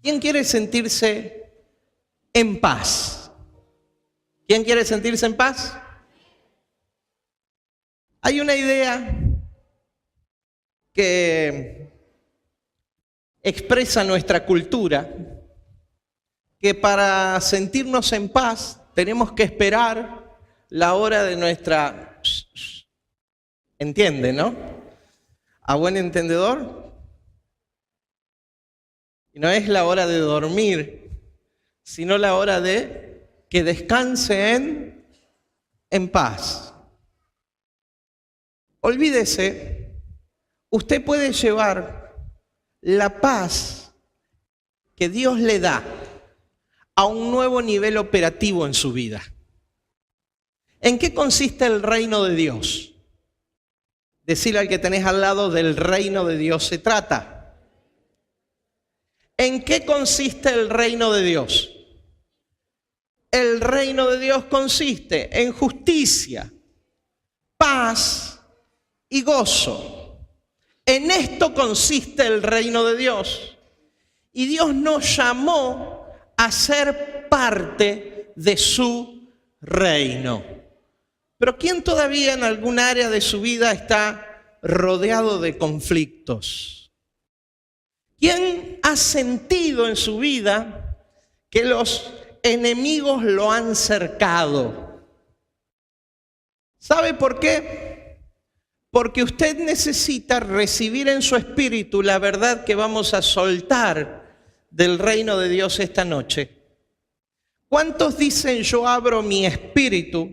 ¿Quién quiere sentirse en paz? ¿Quién quiere sentirse en paz? Hay una idea que expresa nuestra cultura, que para sentirnos en paz tenemos que esperar la hora de nuestra... ¿Entiende, no? A buen entendedor. Y no es la hora de dormir, sino la hora de que descanse en paz. Olvídese, usted puede llevar la paz que Dios le da a un nuevo nivel operativo en su vida. ¿En qué consiste el reino de Dios? Decirle al que tenés al lado, del reino de Dios se trata. ¿En qué consiste el reino de Dios? El reino de Dios consiste en justicia, paz y gozo. En esto consiste el reino de Dios. Y Dios nos llamó a ser parte de su reino. Pero ¿quién todavía en algún área de su vida está rodeado de conflictos? ¿Quién ha sentido en su vida que los enemigos lo han cercado? ¿Sabe por qué? Porque usted necesita recibir en su espíritu la verdad que vamos a soltar del reino de Dios esta noche. ¿Cuántos dicen: yo abro mi espíritu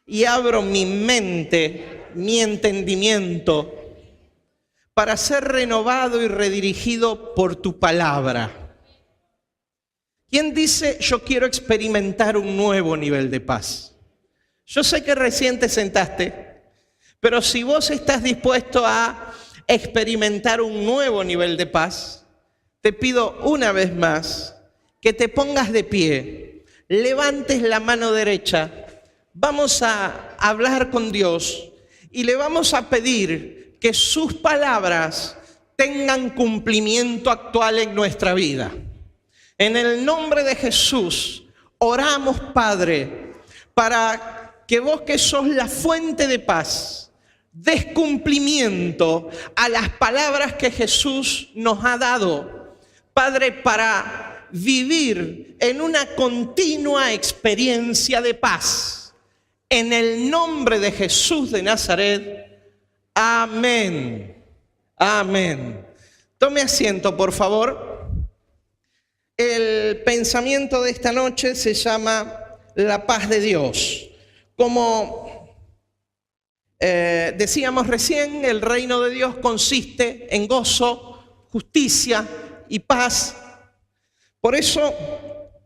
y abro mi mente, mi entendimiento, para ser renovado y redirigido por tu palabra? ¿Quién dice: yo quiero experimentar un nuevo nivel de paz? Yo sé que recién te sentaste, pero si vos estás dispuesto a experimentar un nuevo nivel de paz, te pido una vez más que te pongas de pie, levantes la mano derecha, vamos a hablar con Dios y le vamos a pedir que sus palabras tengan cumplimiento actual en nuestra vida. En el nombre de Jesús, oramos, Padre, para que vos, que sos la fuente de paz, des cumplimiento a las palabras que Jesús nos ha dado, Padre, para vivir en una continua experiencia de paz. En el nombre de Jesús de Nazaret. Amén. Amén. Tome asiento, por favor. El pensamiento de esta noche se llama la paz de Dios. Como decíamos recién, el reino de Dios consiste en gozo, justicia y paz. Por eso,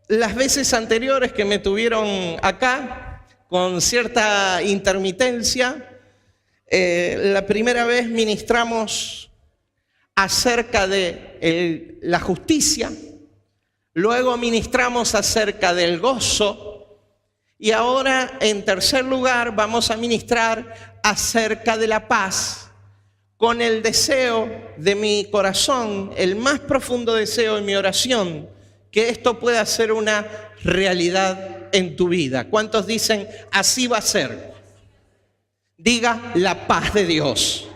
las veces anteriores que me tuvieron acá, con cierta intermitencia, la primera vez ministramos acerca de la justicia, luego ministramos acerca del gozo y ahora, en tercer lugar, vamos a ministrar acerca de la paz, con el deseo de mi corazón, el más profundo deseo en mi oración, que esto pueda ser una realidad en tu vida. ¿Cuántos dicen: así va a ser? Diga: la paz de Dios.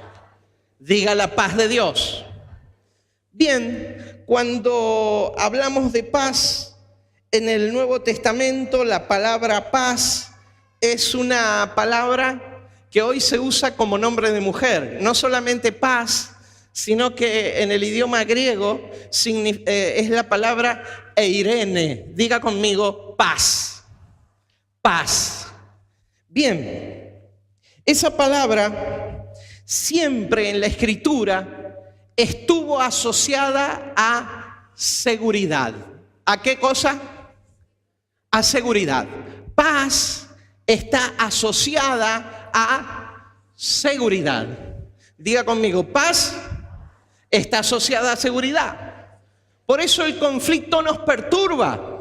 Diga: la paz de Dios. Bien, cuando hablamos de paz en el Nuevo Testamento, la palabra paz es una palabra que hoy se usa como nombre de mujer. No solamente paz, sino que en el idioma griego es la palabra eirene. Diga conmigo: paz. Paz. Bien, esa palabra siempre en la Escritura estuvo asociada a seguridad. ¿A qué cosa? A seguridad. Paz está asociada a seguridad. Diga conmigo: paz está asociada a seguridad. Por eso el conflicto nos perturba.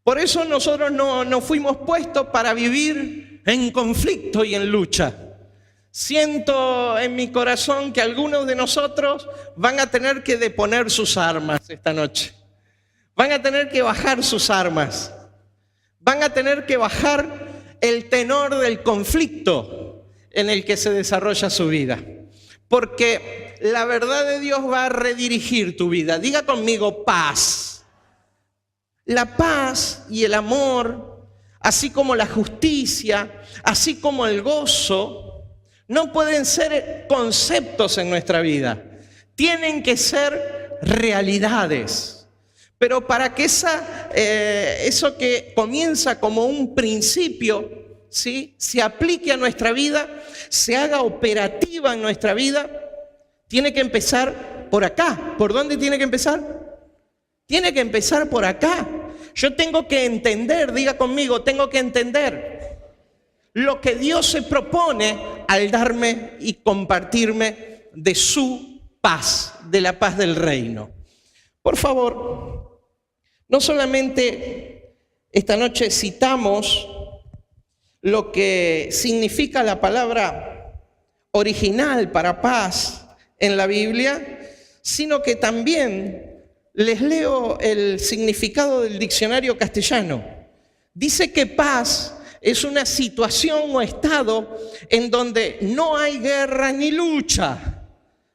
Por eso nosotros no fuimos puestos para vivir en conflicto y en lucha, Siento en mi corazón que algunos de nosotros van a tener que deponer sus armas esta noche. Van a tener que bajar sus armas. Van a tener que bajar el tenor del conflicto en el que se desarrolla su vida. Porque la verdad de Dios va a redirigir tu vida. Diga conmigo paz. La paz y el amor, así como la justicia, así como el gozo, no pueden ser conceptos en nuestra vida. Tienen que ser realidades. Pero para que eso que comienza como un principio, ¿sí?, se aplique a nuestra vida, se haga operativa en nuestra vida, tiene que empezar por acá. ¿Por dónde tiene que empezar? Tiene que empezar por acá. Yo tengo que entender, diga conmigo, tengo que entender lo que Dios se propone al darme y compartirme de su paz, de la paz del reino. Por favor, no solamente esta noche citamos lo que significa la palabra original para paz en la Biblia, sino que también les leo el significado del diccionario castellano. Dice que paz es una situación o estado en donde no hay guerra ni lucha.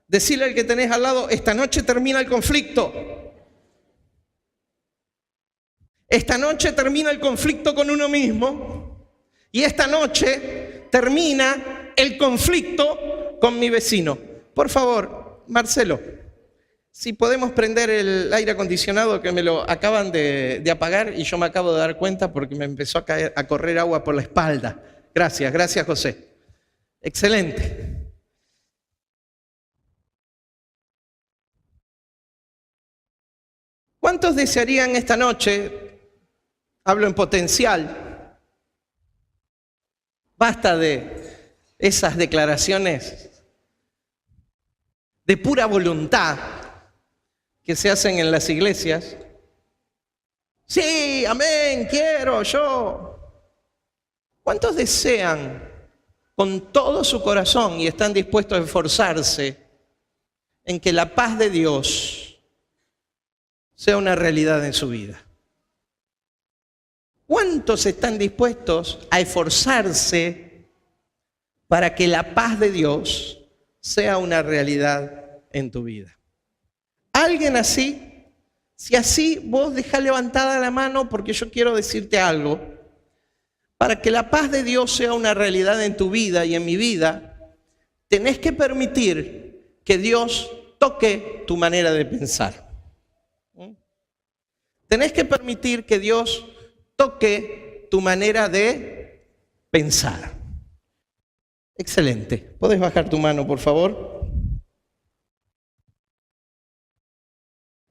Decirle al que tenés al lado, esta noche termina el conflicto. Esta noche termina el conflicto con uno mismo y esta noche termina el conflicto con mi vecino. Por favor, Marcelo, si podemos prender el aire acondicionado que me lo acaban de apagar y yo me acabo de dar cuenta porque me empezó a correr agua por la espalda. Gracias José. Excelente. ¿Cuántos desearían esta noche, hablo en potencial, basta de esas declaraciones de pura voluntad que se hacen en las iglesias? Sí, amén, quiero, yo. ¿Cuántos desean con todo su corazón y están dispuestos a esforzarse en que la paz de Dios sea una realidad en su vida? ¿Cuántos están dispuestos a esforzarse para que la paz de Dios sea una realidad en tu vida? ¿Alguien así? Si así, vos dejá levantada la mano porque yo quiero decirte algo. Para que la paz de Dios sea una realidad en tu vida y en mi vida, tenés que permitir que Dios toque tu manera de pensar. Tenés que permitir que Dios toque tu manera de pensar. Excelente. ¿Podés bajar tu mano, por favor?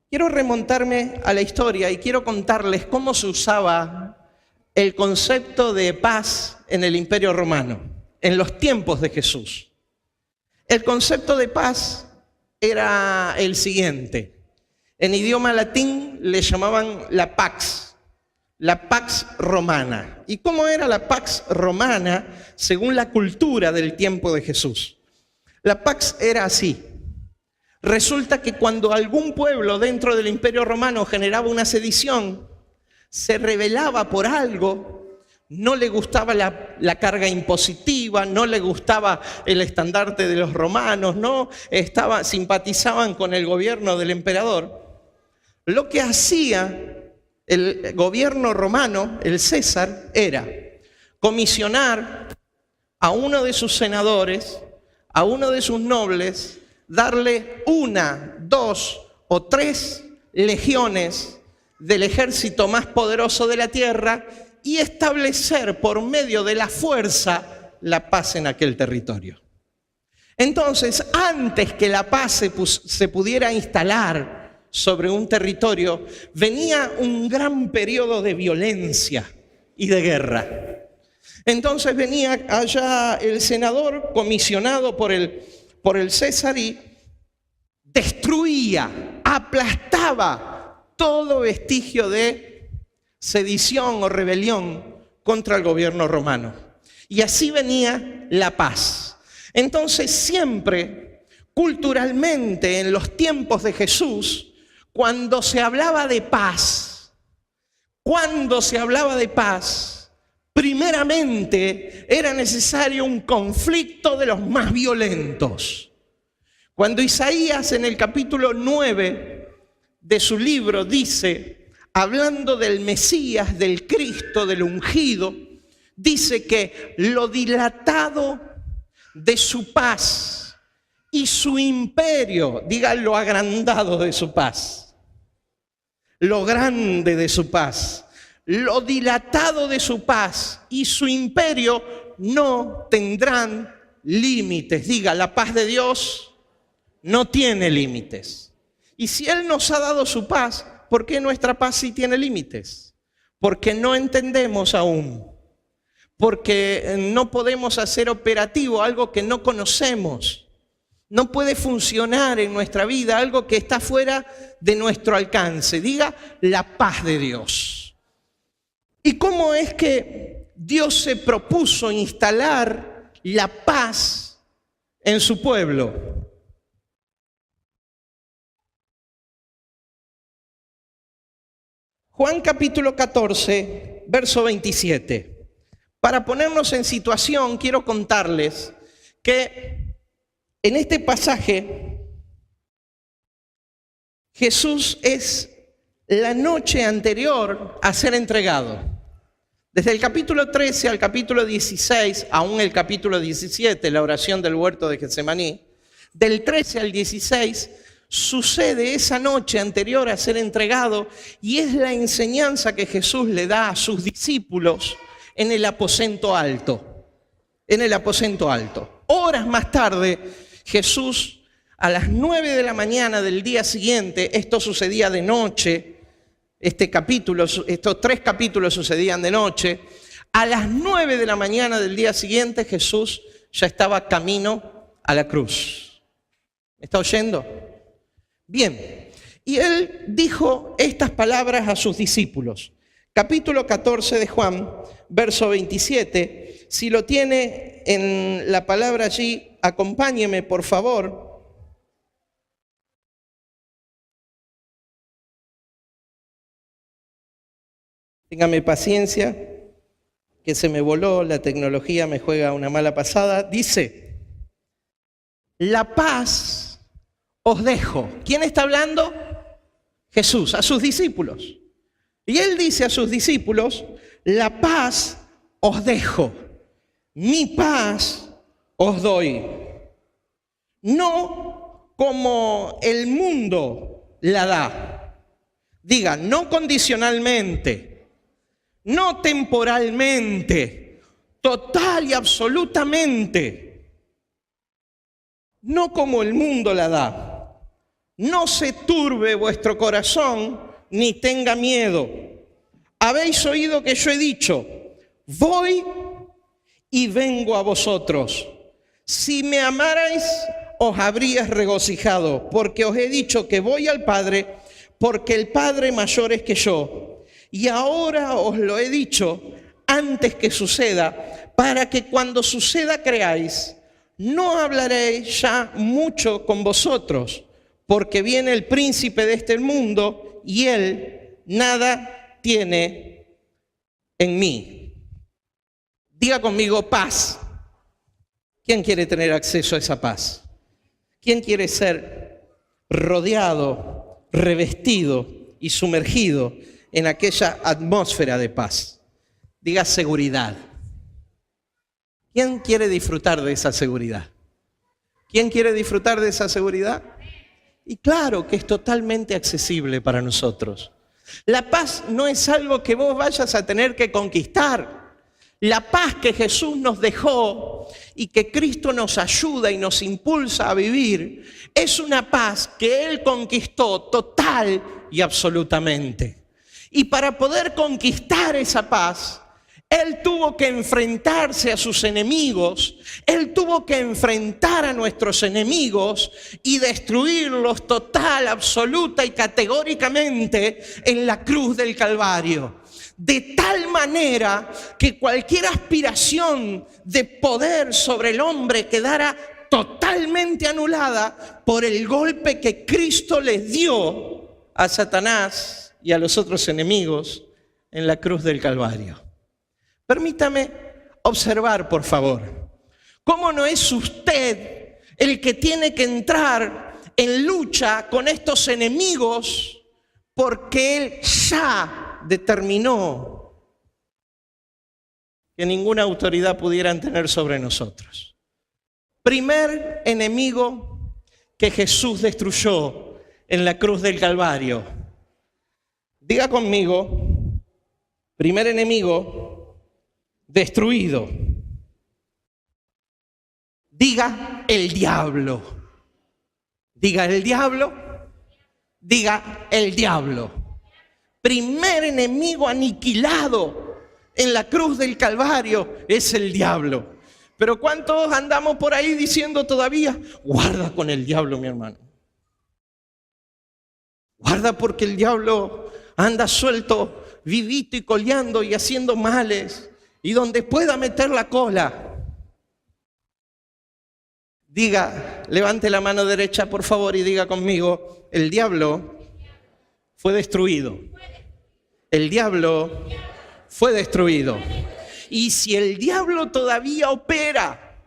Quiero remontarme a la historia y quiero contarles cómo se usaba el concepto de paz en el Imperio Romano, en los tiempos de Jesús. El concepto de paz era el siguiente. En idioma latín le llamaban la pax romana. ¿Y cómo era la pax romana según la cultura del tiempo de Jesús? La pax era así. Resulta que cuando algún pueblo dentro del Imperio Romano generaba una sedición, se rebelaba por algo, no le gustaba la carga impositiva, no le gustaba el estandarte de los romanos, simpatizaban con el gobierno del emperador. Lo que hacía el gobierno romano, el César, era comisionar a uno de sus senadores, a uno de sus nobles, darle 1, 2 o 3 legiones del ejército más poderoso de la tierra y establecer por medio de la fuerza la paz en aquel territorio. Entonces, antes que la paz se pudiera instalar sobre un territorio, venía un gran periodo de violencia y de guerra. Entonces venía allá el senador comisionado por el César y destruía, aplastaba todo vestigio de sedición o rebelión contra el gobierno romano. Y así venía la paz. Entonces siempre, culturalmente, en los tiempos de Jesús, cuando se hablaba de paz, primeramente era necesario un conflicto de los más violentos. Cuando Isaías en el capítulo 9 de su libro dice, hablando del Mesías, del Cristo, del ungido, dice que lo dilatado de su paz y su imperio, diga lo agrandado de su paz, lo grande de su paz, lo dilatado de su paz y su imperio no tendrán límites. Diga, la paz de Dios no tiene límites. Y si Él nos ha dado su paz, ¿por qué nuestra paz sí tiene límites? Porque no entendemos aún. Porque no podemos hacer operativo algo que no conocemos. No puede funcionar en nuestra vida algo que está fuera de nuestro alcance. Diga, la paz de Dios. ¿Y cómo es que Dios se propuso instalar la paz en su pueblo? Juan capítulo 14, verso 27. Para ponernos en situación, quiero contarles que en este pasaje Jesús es la noche anterior a ser entregado. Desde el capítulo 13 al capítulo 16, aún el capítulo 17, la oración del huerto de Getsemaní, del 13 al 16, sucede esa noche anterior a ser entregado y es la enseñanza que Jesús le da a sus discípulos en el aposento alto. En el aposento alto. Horas más tarde, Jesús, a las 9 de la mañana del día siguiente, esto sucedía de noche, estos 3 capítulos sucedían de noche, a las 9 de la mañana del día siguiente, Jesús ya estaba camino a la cruz. ¿Me está oyendo? Bien, y Él dijo estas palabras a sus discípulos. Capítulo 14 de Juan, verso 27. Si lo tiene en la palabra allí, acompáñeme, por favor. Téngame paciencia, que se me voló, la tecnología me juega una mala pasada. Dice, la paz os dejo. ¿Quién está hablando? Jesús, a sus discípulos. Y Él dice a sus discípulos, la paz os dejo, mi paz os doy. No como el mundo la da. Diga, no condicionalmente, no temporalmente, total y absolutamente. No como el mundo la da. No se turbe vuestro corazón, ni tenga miedo. Habéis oído que yo he dicho, voy y vengo a vosotros. Si me amarais, os habríais regocijado, porque os he dicho que voy al Padre, porque el Padre mayor es que yo. Y ahora os lo he dicho antes que suceda, para que cuando suceda creáis. No hablaré ya mucho con vosotros, porque viene el príncipe de este mundo, y él nada tiene en mí. Diga conmigo paz. ¿Quién quiere tener acceso a esa paz? ¿Quién quiere ser rodeado, revestido y sumergido en aquella atmósfera de paz? Diga seguridad. ¿Quién quiere disfrutar de esa seguridad? ¿Quién quiere disfrutar de esa seguridad? Y claro que es totalmente accesible para nosotros. La paz no es algo que vos vayas a tener que conquistar. La paz que Jesús nos dejó y que Cristo nos ayuda y nos impulsa a vivir es una paz que Él conquistó total y absolutamente. Y para poder conquistar esa paz, Él tuvo que enfrentarse a sus enemigos, Él tuvo que enfrentar a nuestros enemigos y destruirlos total, absoluta y categóricamente en la cruz del Calvario. de tal manera que cualquier aspiración de poder sobre el hombre quedara totalmente anulada por el golpe que Cristo les dio a Satanás y a los otros enemigos en la cruz del Calvario. Permítame observar, por favor, cómo no es usted el que tiene que entrar en lucha con estos enemigos, porque Él ya determinó que ninguna autoridad pudieran tener sobre nosotros. Primer enemigo que Jesús destruyó en la cruz del Calvario. Diga conmigo, primer enemigo destruido. Diga el diablo. Diga el diablo. Diga el diablo. Primer enemigo aniquilado en la cruz del Calvario es el diablo. Pero ¿cuántos andamos por ahí diciendo todavía, guarda con el diablo, mi hermano? Guarda porque el diablo anda suelto, vivito y coleando y haciendo males. Y donde pueda meter la cola. Diga, levante la mano derecha por favor y diga conmigo, el diablo fue destruido. El diablo fue destruido. Y si el diablo todavía opera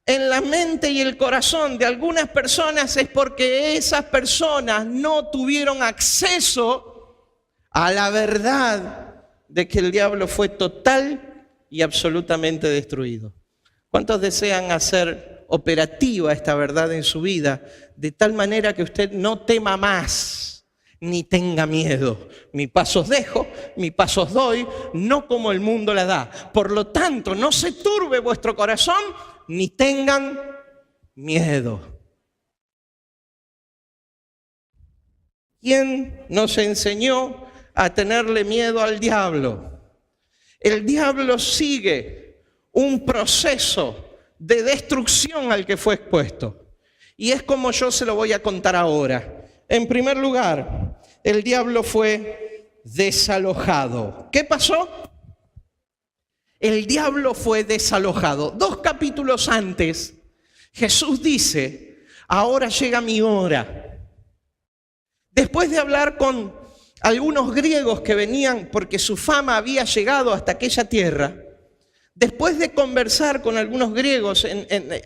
en la mente y el corazón de algunas personas, es porque esas personas no tuvieron acceso a la verdad de que el diablo fue total y absolutamente destruido. ¿Cuántos desean hacer operativa esta verdad en su vida de tal manera que usted no tema más? Ni tenga miedo. Mis pasos dejo, mis pasos doy, no como el mundo la da. Por lo tanto, no se turbe vuestro corazón, ni tengan miedo. ¿Quién nos enseñó a tenerle miedo al diablo? El diablo sigue un proceso de destrucción al que fue expuesto. Y es como yo se lo voy a contar ahora. En primer lugar, el diablo fue desalojado. ¿Qué pasó? El diablo fue desalojado. 2 capítulos antes, Jesús dice, ahora llega mi hora. Después de hablar con algunos griegos que venían porque su fama había llegado hasta aquella tierra, después de conversar con algunos griegos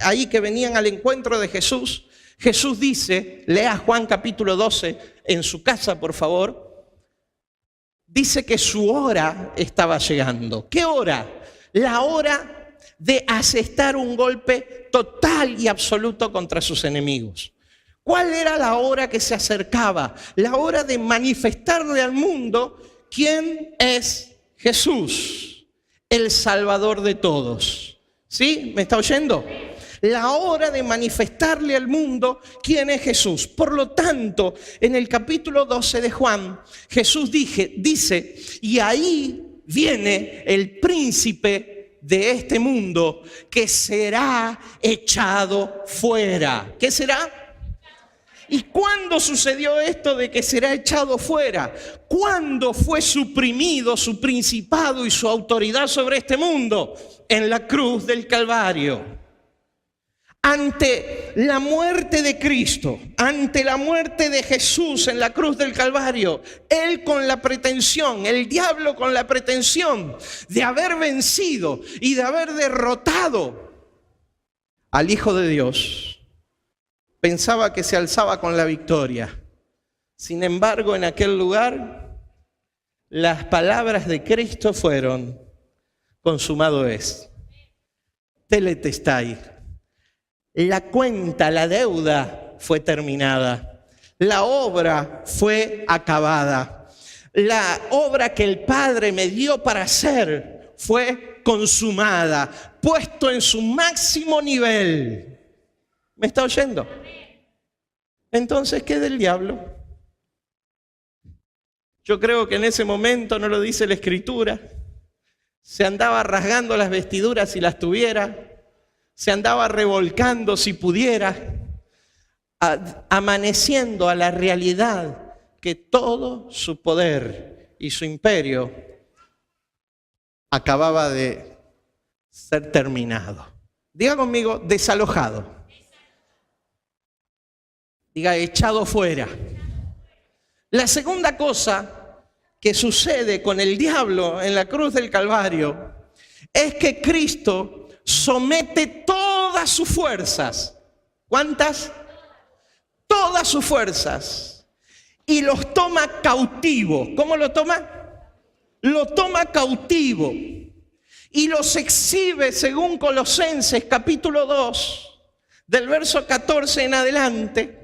ahí que venían al encuentro de Jesús, Jesús dice, lea Juan capítulo 12 en su casa, por favor, dice que su hora estaba llegando. ¿Qué hora? La hora de asestar un golpe total y absoluto contra sus enemigos. ¿Cuál era la hora que se acercaba? La hora de manifestarle al mundo quién es Jesús, el Salvador de todos. ¿Sí? ¿Me está oyendo? La hora de manifestarle al mundo quién es Jesús. Por lo tanto, en el capítulo 12 de Juan, Jesús dice, y ahí viene el príncipe de este mundo que será echado fuera. ¿Qué será? ¿Y cuándo sucedió esto de que será echado fuera? ¿Cuándo fue suprimido su principado y su autoridad sobre este mundo? En la cruz del Calvario. Ante la muerte de Cristo, ante la muerte de Jesús en la cruz del Calvario, Él con la pretensión, el diablo con la pretensión de haber vencido y de haber derrotado al Hijo de Dios, pensaba que se alzaba con la victoria. Sin embargo, en aquel lugar, las palabras de Cristo fueron, consumado es. Tetelestai. La cuenta, la deuda fue terminada. La obra fue acabada. La obra que el Padre me dio para hacer fue consumada, puesto en su máximo nivel. ¿Me está oyendo? Entonces, ¿qué del diablo? Yo creo que en ese momento, no lo dice la Escritura, se andaba rasgando las vestiduras si las tuviera, se andaba revolcando si pudiera, amaneciendo a la realidad que todo su poder y su imperio acababa de ser terminado. Diga conmigo, desalojado. Diga, echado fuera. La segunda cosa que sucede con el diablo en la cruz del Calvario es que Cristo somete todas sus fuerzas. ¿Cuántas? Todas sus fuerzas. Y los toma cautivos. ¿Cómo lo toma? Lo toma cautivo. Y los exhibe según Colosenses capítulo 2, del verso 14 en adelante.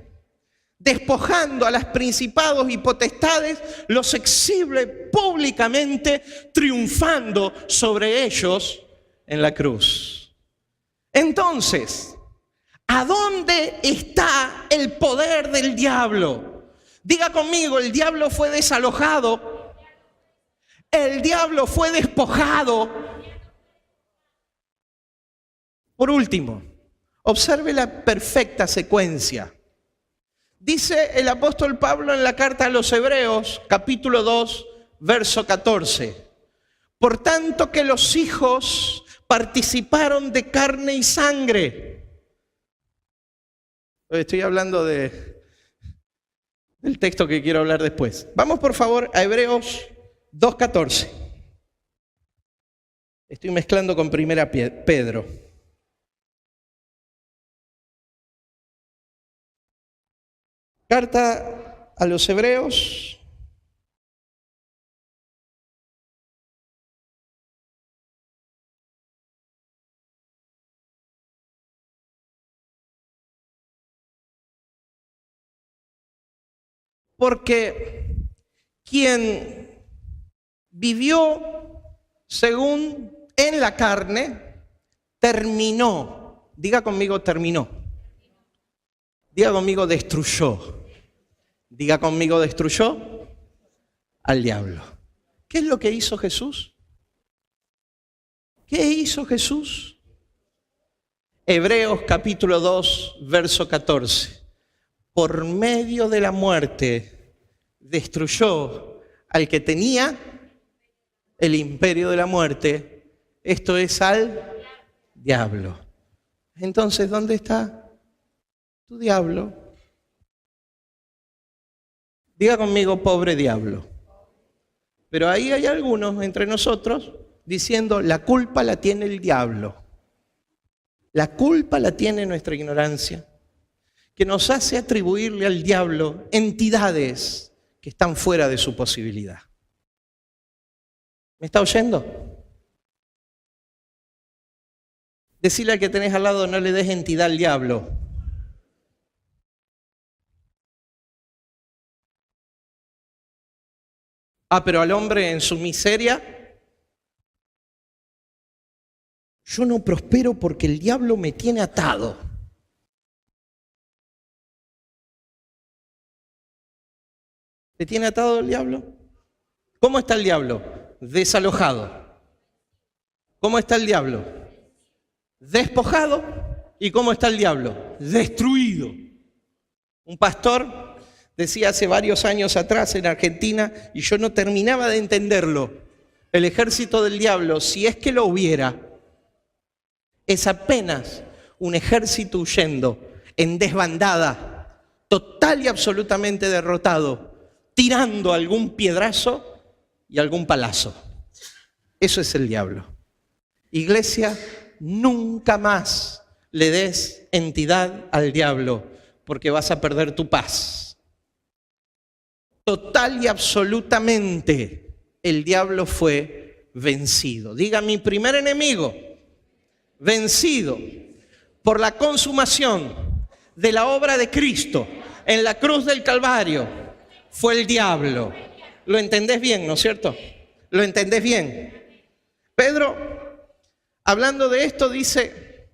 Despojando a los principados y potestades, los exhibe públicamente, triunfando sobre ellos en la cruz. Entonces, ¿a dónde está el poder del diablo? Diga conmigo, el diablo fue desalojado, el diablo fue despojado. Por último, observe la perfecta secuencia. Dice el apóstol Pablo en la carta a los Hebreos, capítulo 2, verso 14. Por tanto que los hijos participaron de carne y sangre. Estoy hablando del texto que quiero hablar después. Vamos por favor a Hebreos 2:14. Estoy mezclando con primera Pedro. Carta a los Hebreos. Porque quien vivió según en la carne, terminó. Diga conmigo, terminó. Diga conmigo, destruyó. Diga conmigo, destruyó al diablo. ¿Qué es lo que hizo Jesús? ¿Qué hizo Jesús? Hebreos capítulo 2, verso 14. Por medio de la muerte destruyó al que tenía el imperio de la muerte, esto es al diablo. Entonces, ¿dónde está tu diablo? Diga conmigo, pobre diablo. Pero ahí hay algunos entre nosotros diciendo, la culpa la tiene el diablo. La culpa la tiene nuestra ignorancia, que nos hace atribuirle al diablo entidades que están fuera de su posibilidad. ¿Me está oyendo? Decirle al que tenés al lado, no le des entidad al diablo. Pero al hombre en su miseria, yo no prospero porque el diablo me tiene atado. ¿Te tiene atado el diablo? ¿Cómo está el diablo? Desalojado. ¿Cómo está el diablo? Despojado. ¿Y cómo está el diablo? Destruido. Un pastor decía hace varios años atrás en Argentina, y yo no terminaba de entenderlo, el ejército del diablo, si es que lo hubiera, es apenas un ejército huyendo en desbandada, total y absolutamente derrotado, tirando algún piedrazo y algún palazo. Eso es el diablo. Iglesia, nunca más le des entidad al diablo, porque vas a perder tu paz. Total y absolutamente el diablo fue vencido. Diga, mi primer enemigo, vencido por la consumación de la obra de Cristo en la cruz del Calvario, fue el diablo. ¿Lo entendés bien, no es cierto? ¿Lo entendés bien? Pedro, hablando de esto, dice,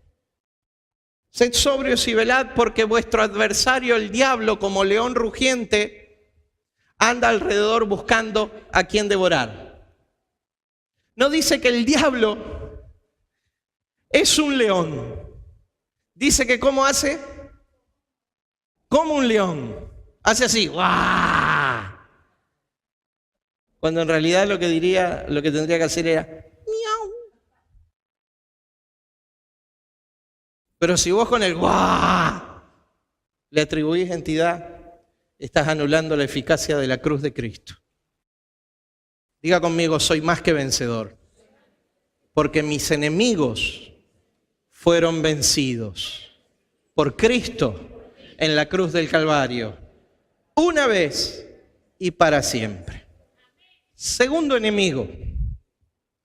sed sobrios y velad, porque vuestro adversario, el diablo, como león rugiente, anda alrededor buscando a quien devorar. No dice que el diablo es un león. Dice que ¿cómo hace? Como un león. Hace así, ¡guau! Cuando en realidad lo que tendría que hacer era, ¡miau! Pero si vos con el ¡guau! Le atribuís entidad, estás anulando la eficacia de la cruz de Cristo. Diga conmigo, soy más que vencedor, porque mis enemigos fueron vencidos por Cristo en la cruz del Calvario, una vez y para siempre. Segundo enemigo,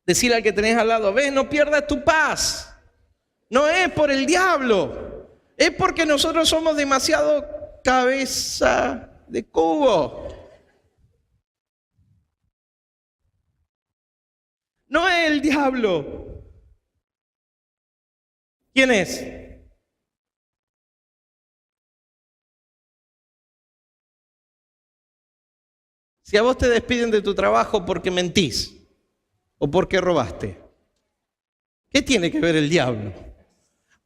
decirle al que tenés al lado, ve, no pierdas tu paz. No es por el diablo, es porque nosotros somos demasiado cabeza de cubo. No es el diablo. ¿Quién es? Si a vos te despiden de tu trabajo porque mentís o porque robaste, ¿qué tiene que ver el diablo?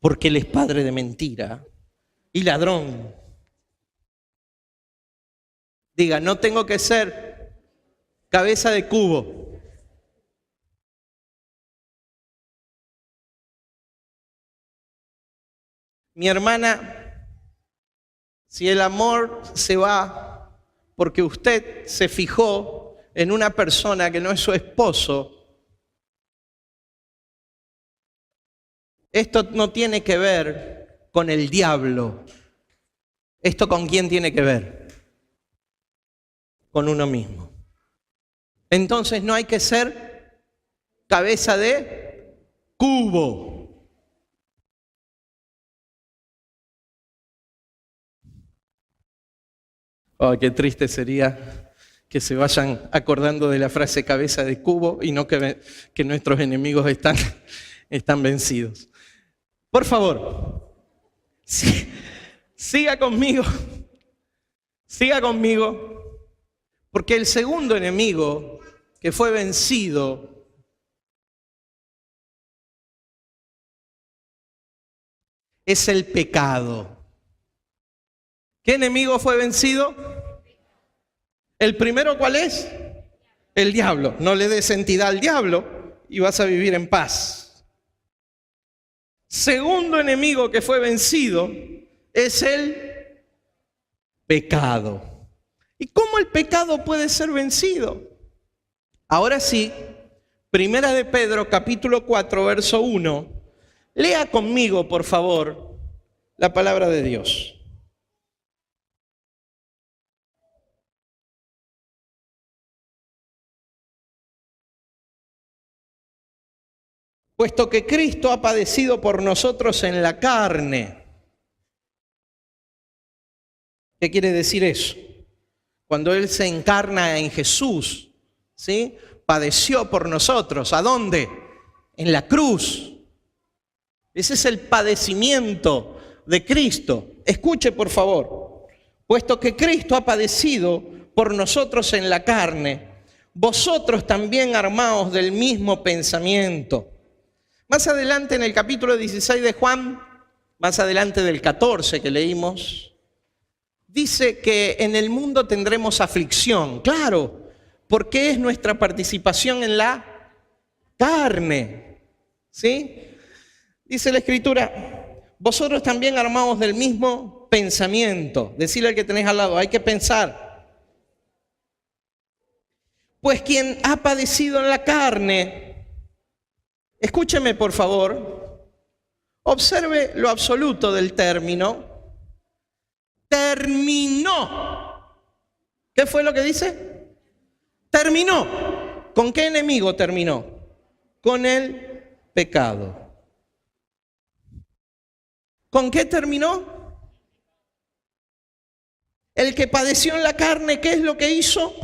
Porque él es padre de mentira y ladrón. Diga, no tengo que ser cabeza de cubo. Mi hermana, si el amor se va porque usted se fijó en una persona que no es su esposo, esto no tiene que ver con el diablo. ¿Esto con quién tiene que ver? Con uno mismo. Entonces no hay que ser cabeza de cubo. Oh, qué triste sería que se vayan acordando de la frase cabeza de cubo y no que nuestros enemigos están vencidos. Por favor, siga conmigo, porque el segundo enemigo que fue vencido es el pecado. ¿Qué enemigo fue vencido? ¿El primero cuál es? El diablo. No le des entidad al diablo y vas a vivir en paz. Segundo enemigo que fue vencido es el pecado. ¿Y cómo el pecado puede ser vencido? Ahora sí, Primera de Pedro, capítulo 4, verso 1. Lea conmigo, por favor, la palabra de Dios. Puesto que Cristo ha padecido por nosotros en la carne. ¿Qué quiere decir eso? Cuando Él se encarna en Jesús, ¿sí? Padeció por nosotros. ¿A dónde? En la cruz. Ese es el padecimiento de Cristo. Escuche, por favor. Puesto que Cristo ha padecido por nosotros en la carne, vosotros también armaos del mismo pensamiento. Más adelante en el capítulo 16 de Juan, más adelante del 14 que leímos, dice que en el mundo tendremos aflicción. Claro, porque es nuestra participación en la carne. ¿Sí? Dice la Escritura, vosotros también armaos del mismo pensamiento. Decirle al que tenés al lado, hay que pensar. Pues quien ha padecido en la carne, escúcheme por favor, observe lo absoluto del término, terminó. ¿Qué fue lo que dice? Terminó. ¿Con qué enemigo terminó? Con el pecado. ¿Con qué terminó? El que padeció en la carne, ¿qué es lo que hizo?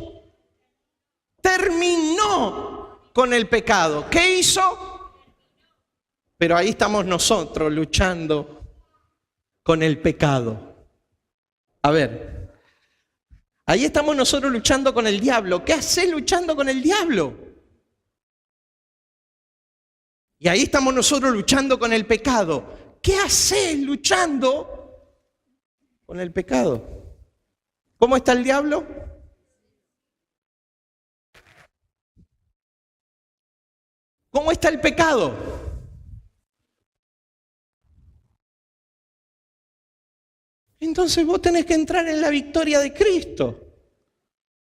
Terminó con el pecado. ¿Qué hizo? Pero ahí estamos nosotros luchando con el pecado. A ver, ahí estamos nosotros luchando con el diablo. ¿Qué haces luchando con el diablo? Y ahí estamos nosotros luchando con el pecado. ¿Qué haces luchando con el pecado? ¿Cómo está el diablo? ¿Cómo está el pecado? Entonces vos tenés que entrar en la victoria de Cristo.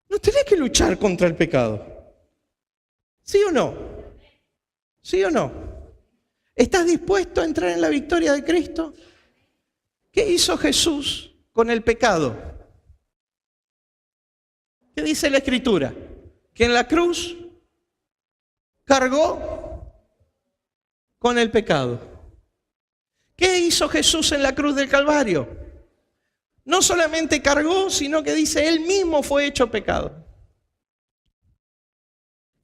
No tenés que luchar contra el pecado. ¿Sí o no? ¿Sí o no? ¿Estás dispuesto a entrar en la victoria de Cristo? ¿Qué hizo Jesús con el pecado? ¿Qué dice la Escritura? Que en la cruz cargó con el pecado. ¿Qué hizo Jesús en la cruz del Calvario? No solamente cargó, sino que dice, Él mismo fue hecho pecado.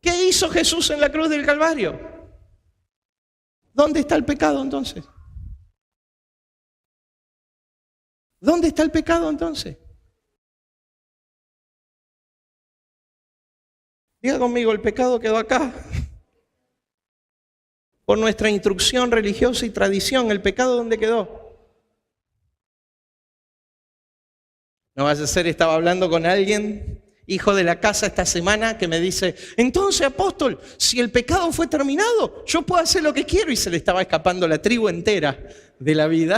¿Qué hizo Jesús en la cruz del Calvario? ¿Dónde está el pecado entonces? ¿Dónde está el pecado entonces? Diga conmigo, el pecado quedó acá. Por nuestra instrucción religiosa y tradición, ¿el pecado dónde quedó? No vaya a ser, estaba hablando con alguien, hijo de la casa esta semana, que me dice, entonces apóstol, si el pecado fue terminado, yo puedo hacer lo que quiero, y se le estaba escapando la tribu entera de la vida.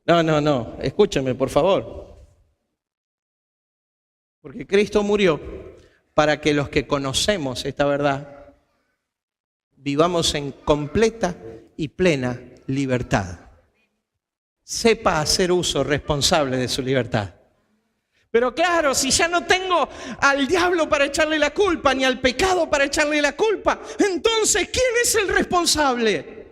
No, escúcheme por favor. Porque Cristo murió para que los que conocemos esta verdad vivamos en completa y plena libertad. Sepa hacer uso responsable de su libertad. Pero claro, si ya no tengo al diablo para echarle la culpa, ni al pecado para echarle la culpa, entonces, ¿quién es el responsable?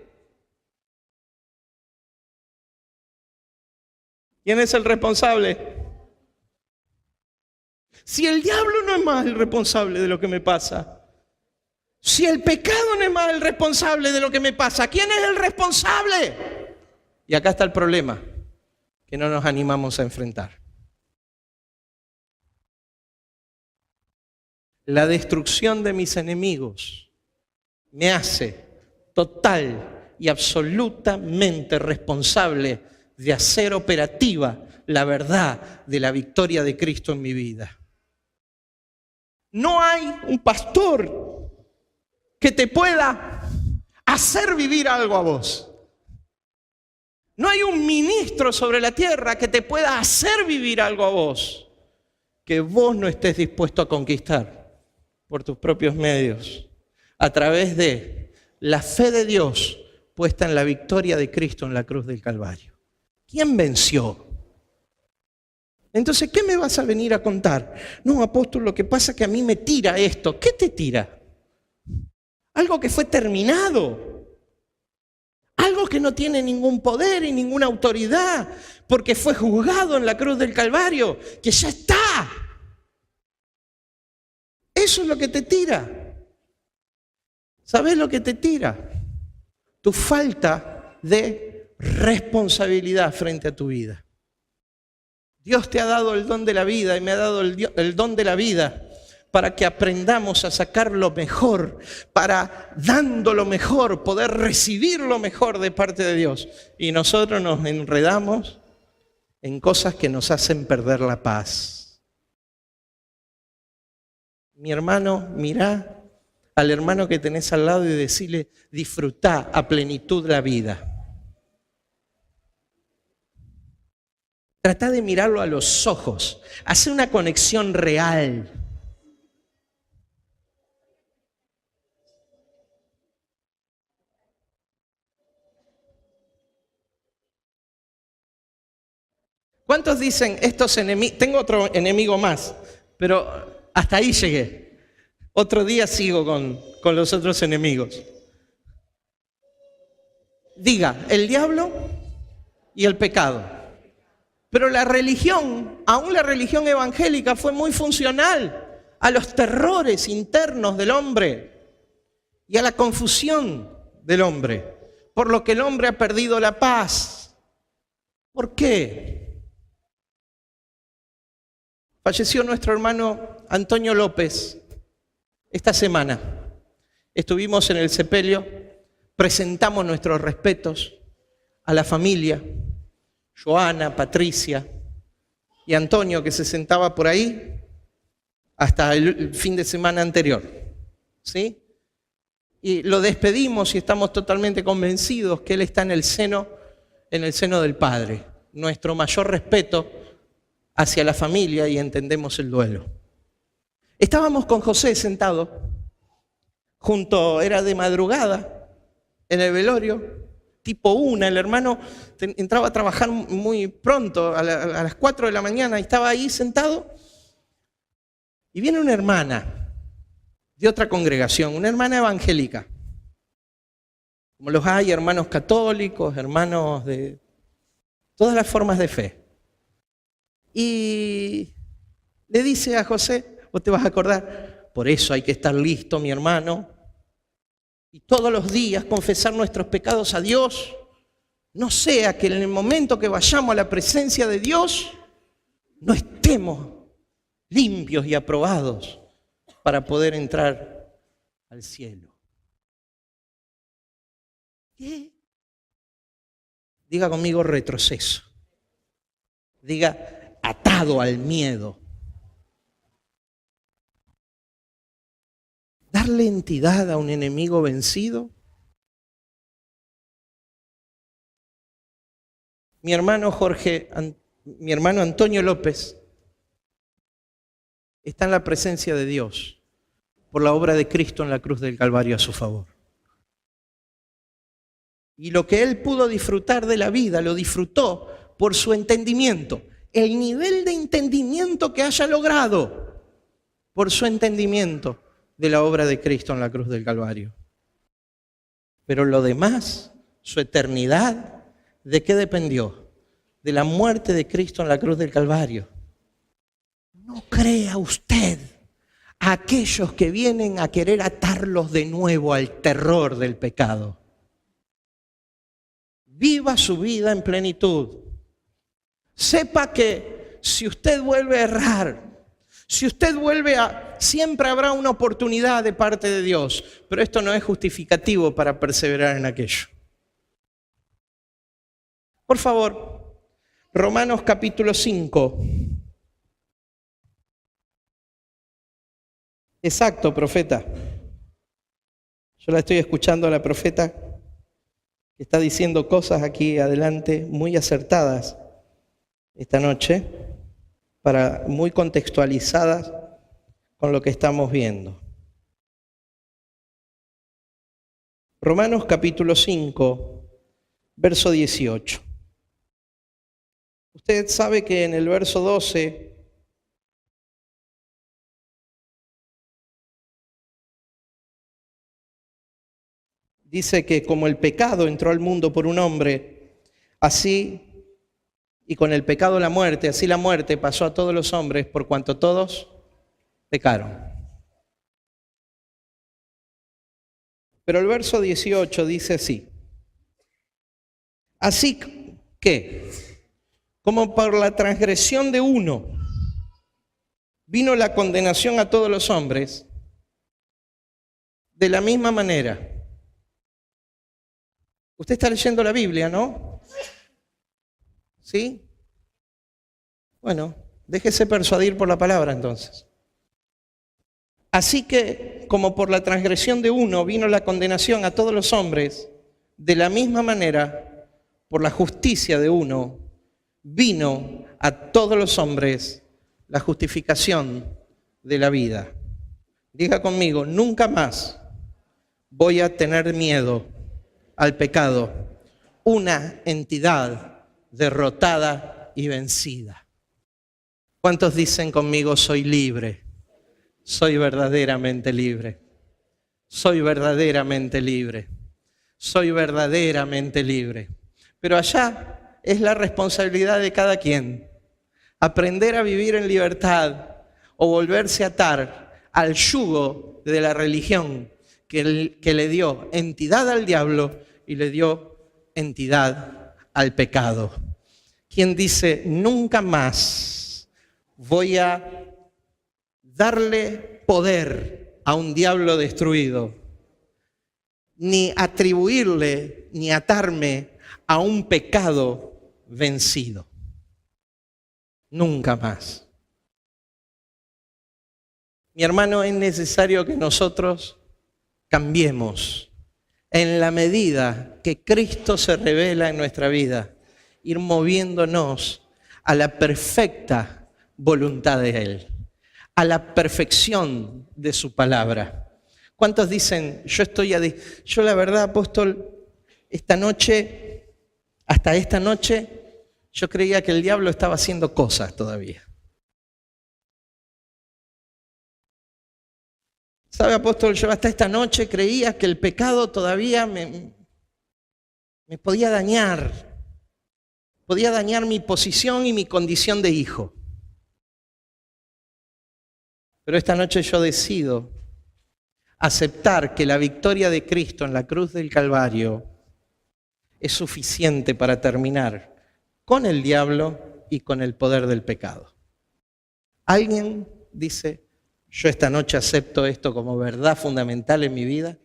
¿Quién es el responsable? Si el diablo no es más el responsable de lo que me pasa, si el pecado no es más el responsable de lo que me pasa, ¿quién es el responsable? Y acá está el problema, que no nos animamos a enfrentar. La destrucción de mis enemigos me hace total y absolutamente responsable de hacer operativa la verdad de la victoria de Cristo en mi vida. No hay un pastor que te pueda hacer vivir algo a vos. No hay un ministro sobre la tierra que te pueda hacer vivir algo a vos que vos no estés dispuesto a conquistar por tus propios medios, a través de la fe de Dios puesta en la victoria de Cristo en la cruz del Calvario. ¿Quién venció? Entonces, ¿qué me vas a venir a contar? No, apóstol, lo que pasa es que a mí me tira esto. ¿Qué te tira? Algo que fue terminado. Algo que no tiene ningún poder y ninguna autoridad, porque fue juzgado en la cruz del Calvario, que ya está. Eso es lo que te tira. ¿Sabes lo que te tira? Tu falta de responsabilidad frente a tu vida. Dios te ha dado el don de la vida y me ha dado el don de la vida para que aprendamos a sacar lo mejor, para dando lo mejor, poder recibir lo mejor de parte de Dios. Y nosotros nos enredamos en cosas que nos hacen perder la paz. Mi hermano, mirá al hermano que tenés al lado y decirle, disfrutá a plenitud la vida. Trata de mirarlo a los ojos, hace una conexión real. ¿Cuántos dicen estos enemigos? Tengo otro enemigo más, pero hasta ahí llegué. Otro día sigo con los otros enemigos. Diga, el diablo y el pecado. Pero la religión, aún la religión evangélica, fue muy funcional a los terrores internos del hombre y a la confusión del hombre, por lo que el hombre ha perdido la paz. ¿Por qué? Falleció nuestro hermano Antonio López esta semana. Estuvimos en el sepelio, presentamos nuestros respetos a la familia, Joana, Patricia y Antonio, que se sentaba por ahí hasta el fin de semana anterior, ¿sí? Y lo despedimos y estamos totalmente convencidos que él está en el seno del Padre. nuestro mayor respeto hacia la familia y entendemos el duelo. Estábamos con José sentado, era de madrugada, en el velorio, tipo 1, el hermano entraba a trabajar muy pronto, a las 4 de la mañana, y estaba ahí sentado, y viene una hermana de otra congregación, una hermana evangélica, como los hay, hermanos católicos, hermanos de todas las formas de fe. Y le dice a José, vos te vas a acordar, por eso hay que estar listo, mi hermano, y todos los días confesar nuestros pecados a Dios, no sea que en el momento que vayamos a la presencia de Dios, no estemos limpios y aprobados para poder entrar al cielo. ¿Qué? Diga conmigo retroceso. Diga atado al miedo. ¿Darle entidad a un enemigo vencido? Mi hermano Antonio López está en la presencia de Dios por la obra de Cristo en la cruz del Calvario a su favor. Y lo que él pudo disfrutar de la vida, lo disfrutó por su entendimiento. El nivel de entendimiento que haya logrado por su entendimiento de la obra de Cristo en la cruz del Calvario. Pero lo demás, su eternidad, ¿de qué dependió? De la muerte de Cristo en la cruz del Calvario. No crea usted a aquellos que vienen a querer atarlos de nuevo al terror del pecado. Viva su vida en plenitud. Sepa que si usted vuelve a errar, si usted siempre habrá una oportunidad de parte de Dios, pero esto no es justificativo para perseverar en aquello. Por favor, Romanos capítulo 5. Exacto, profeta. Yo la estoy escuchando a la profeta que está diciendo cosas aquí adelante muy acertadas esta noche, muy contextualizadas con lo que estamos viendo. Romanos capítulo 5, verso 18. Usted sabe que en el verso 12 dice que como el pecado entró al mundo por un hombre, así, y con el pecado la muerte, así la muerte pasó a todos los hombres por cuanto todos pecaron. Pero el verso 18 dice así: así que, como por la transgresión de uno vino la condenación a todos los hombres, de la misma manera. Usted está leyendo la Biblia, ¿no? ¿Sí? Bueno, déjese persuadir por la palabra entonces. Así que, como por la transgresión de uno vino la condenación a todos los hombres, de la misma manera, por la justicia de uno, vino a todos los hombres la justificación de la vida. Diga conmigo, nunca más voy a tener miedo al pecado, una entidad derrotada y vencida. ¿Cuántos dicen conmigo, soy libre? Soy verdaderamente libre. Soy verdaderamente libre. Soy verdaderamente libre. Pero allá es la responsabilidad de cada quien. Aprender a vivir en libertad o volverse a atar al yugo de la religión que le dio entidad al diablo y le dio entidad al pecado. ¿Quién dice, nunca más voy a darle poder a un diablo destruido, ni atribuirle, ni atarme a un pecado vencido? Nunca más. Mi hermano, es necesario que nosotros cambiemos en la medida que Cristo se revela en nuestra vida ir moviéndonos a la perfecta voluntad de Él, a la perfección de su palabra. ¿Cuántos dicen, yo la verdad, apóstol, hasta esta noche, yo creía que el diablo estaba haciendo cosas todavía? ¿Sabe, apóstol? Yo hasta esta noche creía que el pecado todavía me podía dañar mi posición y mi condición de hijo. Pero esta noche yo decido aceptar que la victoria de Cristo en la cruz del Calvario es suficiente para terminar con el diablo y con el poder del pecado. ¿Alguien dice, yo esta noche acepto esto como verdad fundamental en mi vida?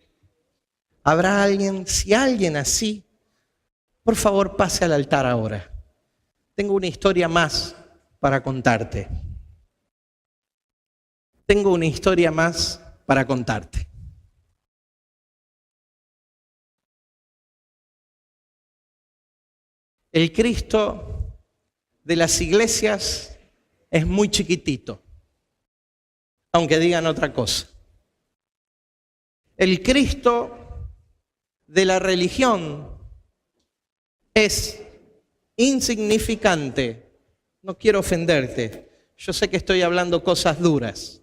¿Habrá alguien? Si alguien así, por favor pase al altar ahora. Tengo una historia más para contarte. Tengo una historia más para contarte. El Cristo de las iglesias es muy chiquitito, aunque digan otra cosa. El Cristo de la religión es insignificante. No quiero ofenderte. Yo sé que estoy hablando cosas duras.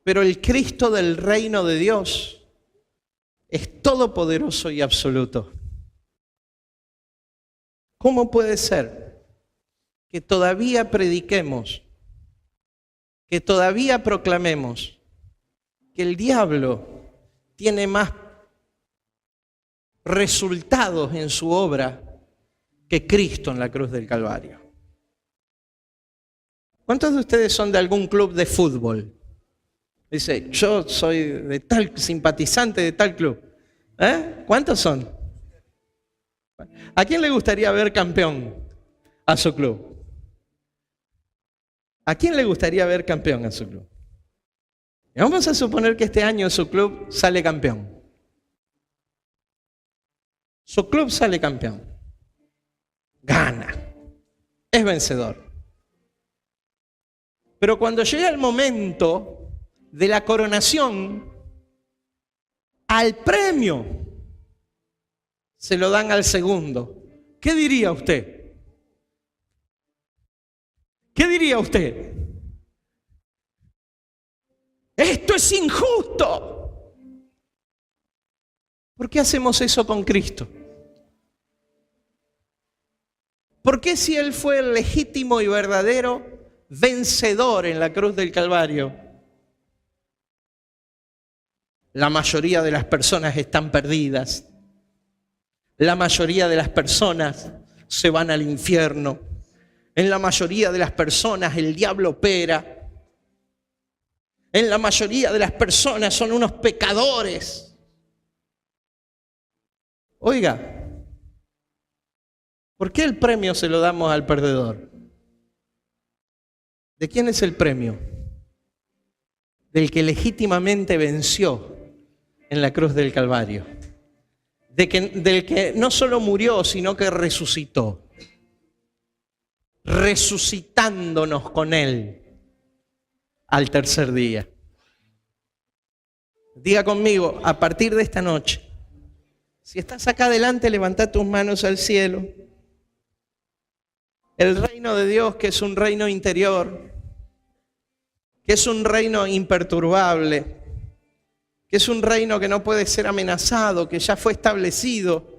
Pero el Cristo del reino de Dios es todopoderoso y absoluto. ¿Cómo puede ser que todavía prediquemos, que todavía proclamemos que el diablo tiene más resultados en su obra que Cristo en la cruz del Calvario? ¿Cuántos de ustedes son de algún club de fútbol? Dice, yo soy de tal simpatizante de tal club. ¿Cuántos son? ¿A quién le gustaría ver campeón a su club? ¿A quién le gustaría ver campeón a su club? Y vamos a suponer que este año su club sale campeón. Su club sale campeón. Gana. Es vencedor. Pero cuando llega el momento de la coronación, al premio se lo dan al segundo. ¿Qué diría usted? ¿Qué diría usted? ¡Esto es injusto! ¿Por qué hacemos eso con Cristo? ¿Por qué si Él fue el legítimo y verdadero vencedor en la cruz del Calvario, la mayoría de las personas están perdidas? La mayoría de las personas se van al infierno. En la mayoría de las personas el diablo opera. En la mayoría de las personas son unos pecadores. Oiga, ¿por qué el premio se lo damos al perdedor? ¿De quién es el premio? Del que legítimamente venció en la cruz del Calvario. Del que no solo murió, sino que resucitó. Resucitándonos con Él al tercer día. Diga conmigo, a partir de esta noche, si estás acá adelante, levanta tus manos al cielo. El reino de Dios, que es un reino interior, que es un reino imperturbable, que es un reino que no puede ser amenazado, que ya fue establecido,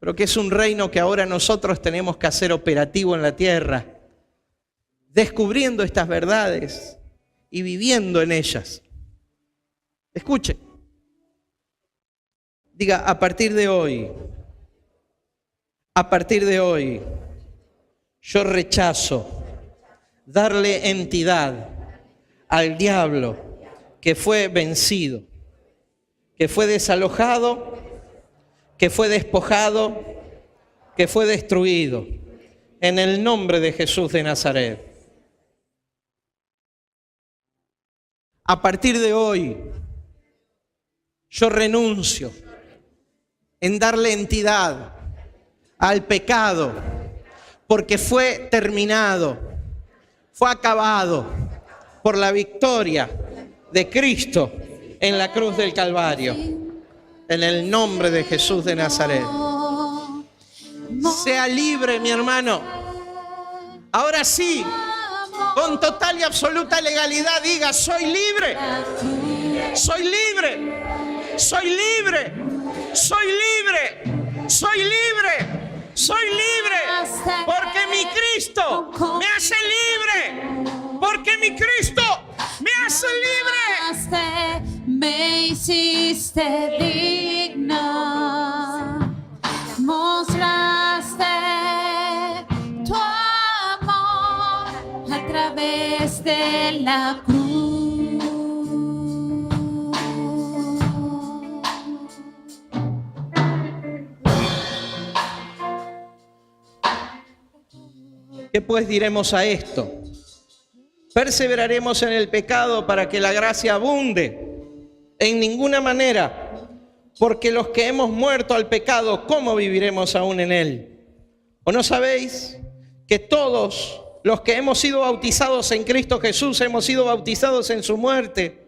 pero que es un reino que ahora nosotros tenemos que hacer operativo en la tierra, descubriendo estas verdades y viviendo en ellas. Escuche, diga, a partir de hoy, yo rechazo darle entidad al diablo que fue vencido, que fue desalojado, que fue despojado, que fue destruido, en el nombre de Jesús de Nazaret. A partir de hoy, yo renuncio en darle entidad al pecado, porque fue terminado, fue acabado por la victoria de Cristo en la cruz del Calvario, en el nombre de Jesús de Nazaret. Sea libre, mi hermano. Ahora sí, con total y absoluta legalidad, diga: soy libre, soy libre, soy libre, soy libre, soy libre, soy libre, porque mi Cristo me hace libre, porque mi Cristo me hace libre. Me hiciste digno, mostraste tu amor a través de la cruz. ¿Qué pues diremos a esto? ¿Perseveraremos en el pecado para que la gracia abunde? En ninguna manera, porque los que hemos muerto al pecado, ¿cómo viviremos aún en él? ¿O no sabéis que todos los que hemos sido bautizados en Cristo Jesús hemos sido bautizados en su muerte?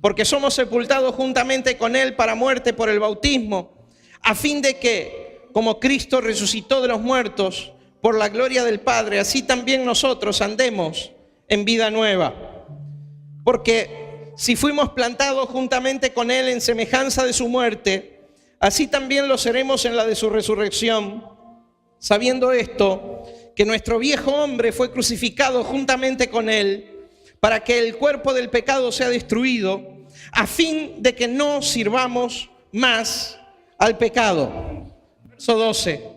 Porque somos sepultados juntamente con él para muerte por el bautismo, a fin de que, como Cristo resucitó de los muertos por la gloria del Padre, así también nosotros andemos en vida nueva. Porque si fuimos plantados juntamente con él en semejanza de su muerte, así también lo seremos en la de su resurrección, sabiendo esto, que nuestro viejo hombre fue crucificado juntamente con él, para que el cuerpo del pecado sea destruido, a fin de que no sirvamos más al pecado. Verso 12.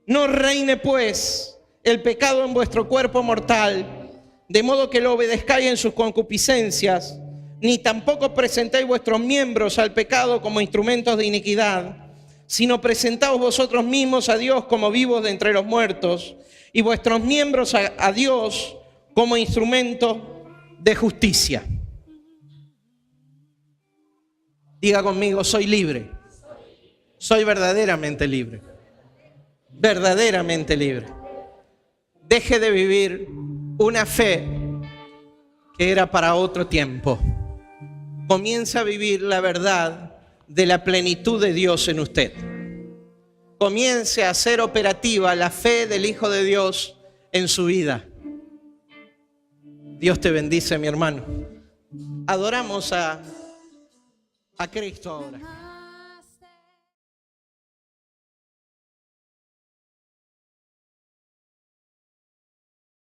No reine pues el pecado en vuestro cuerpo mortal, de modo que lo obedezcáis en sus concupiscencias, ni tampoco presentéis vuestros miembros al pecado como instrumentos de iniquidad, sino presentaos vosotros mismos a Dios como vivos de entre los muertos, y vuestros miembros a Dios como instrumentos de justicia. Diga conmigo: soy libre. Soy verdaderamente libre. Verdaderamente libre. Deje de vivir una fe que era para otro tiempo. Comienza a vivir la verdad de la plenitud de Dios en usted. Comience a hacer operativa la fe del Hijo de Dios en su vida. Dios te bendice, mi hermano. Adoramos a Cristo ahora.